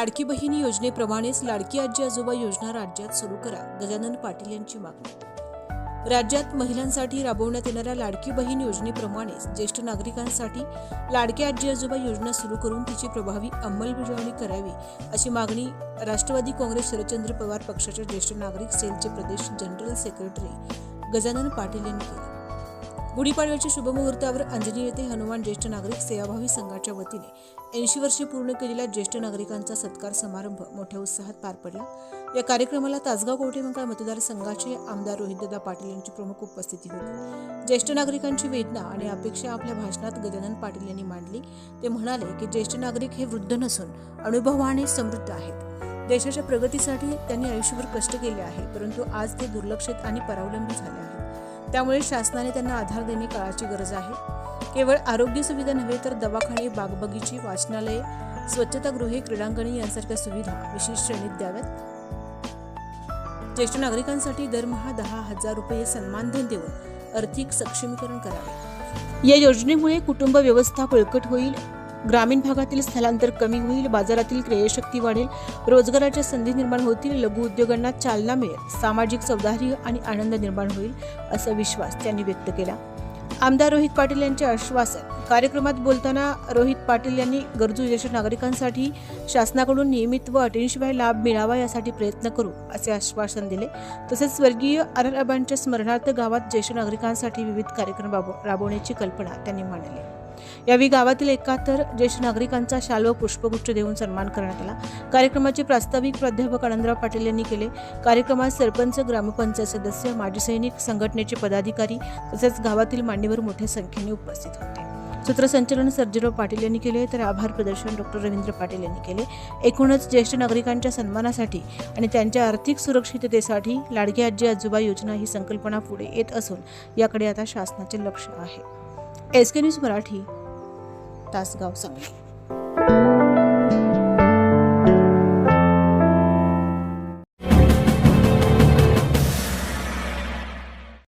लाडकी बहीण योजनेप्रमाणेच लाडकी आजी आजोबा योजना राज्यात सुरू करा, गजानन पाटील यांची मागणी। राज्यात महिलांसाठी राबवण्यात येणाऱ्या लाडकी बहीण योजनेप्रमाणेच ज्येष्ठ नागरिकांसाठी लाडकी आजी आजोबा योजना सुरू करून तिची प्रभावी अंमलबजावणी करावी, अशी मागणी राष्ट्रवादी काँग्रेस शरदचंद्र पवार पक्षाच्या ज्येष्ठ नागरिक सेलचे प्रदेश जनरल सेक्रेटरी गजानन पाटील यांनी केली। गुढीपाडव्याच्या शुभमुहूर्तावर अंजनी येथे हनुमान ज्येष्ठ नागरिक सेवाभावी संघाच्या वतीने 80 वर्षे पूर्ण केलेल्या ज्येष्ठ नागरिकांचा सत्कार समारंभ मोठ्या उत्साहात पार पडला। या कार्यक्रमाला तासगाव कवठेमहांकाळ मतदारसंघाचे आमदार रोहितदादा पाटील यांची प्रमुख उपस्थिती होती। ज्येष्ठ नागरिकांची वेदना आणि अपेक्षा आपल्या भाषणात गजानन पाटील यांनी मांडली। ते म्हणाले की ज्येष्ठ नागरिक हे वृद्ध नसून अनुभवाने समृद्ध आहेत। देशाच्या प्रगतीसाठी त्यांनी आयुष्यभर कष्ट केले आहे, परंतु आज ते दुर्लक्षित आणि परावलंबी झाले आहेत। त्यामुळे शासनाने त्यांना आधार देणे काळाची गरज आहे। केवळ आरोग्य सुविधा नव्हे तर दवाखाने, बागबगीचे, वाचनालये, स्वच्छतागृहे, क्रीडांगणे यांसारख्या सुविधा विशेष श्रेणीत द्याव्यात। ज्येष्ठ नागरिकांसाठी दरमहा 10,000 रुपये सन्मानधन देऊन आर्थिक सक्षमीकरण करावे। या योजनेमुळे कुटुंब व्यवस्था बळकट होईल, ग्रामीण भागातील स्थलांतर कमी होईल, बाजारातील क्रयशक्ती वाढेल, रोजगाराच्या संधी निर्माण होतील, लघु उद्योगांना चालना मिळेल, सामाजिक सौहार्द आणि आनंद निर्माण होईल, असा विश्वास त्यांनी व्यक्त केला। आमदार रोहित पाटील यांचे आश्वासन। कार्यक्रमात बोलताना रोहित पाटील यांनी गरजू ज्येष्ठ नागरिकांसाठी शासनाकडून नियमित व अटींशिवाय लाभ मिळावा यासाठी प्रयत्न करू, असे आश्वासन दिले। तसेच स्वर्गीय आबांच्या स्मरणार्थ गावात ज्येष्ठ नागरिकांसाठी विविध कार्यक्रम राबवण्याची कल्पना त्यांनी मांडली। यावेळी गावातील 71 ज्येष्ठ नागरिकांचा शाल व पुष्पगुच्छ देऊन सन्मान करण्यात आला। कार्यक्रमाचे प्रास्ताविक प्राध्यापक आनंदराव पाटील यांनी केले। कार्यक्रमात सरपंच, ग्रामपंचायत सदस्य, माजी सैनिक, संघटनेचे पदाधिकारी तसेच गावातील मान्यवर मोठ्या संख्येने उपस्थित होते। सूत्रसंचालन सर्जेराव पाटील यांनी केले, तर आभार प्रदर्शन डॉक्टर रवींद्र पाटील यांनी केले। एकूणच ज्येष्ठ नागरिकांच्या सन्मानासाठी आणि त्यांच्या आर्थिक सुरक्षिततेसाठी लाडकी आजी आजोबा योजना ही संकल्पना पुढे येत असून याकडे आता शासनाचे लक्ष आहे। SK news Marathi, Tasgaon Sangli.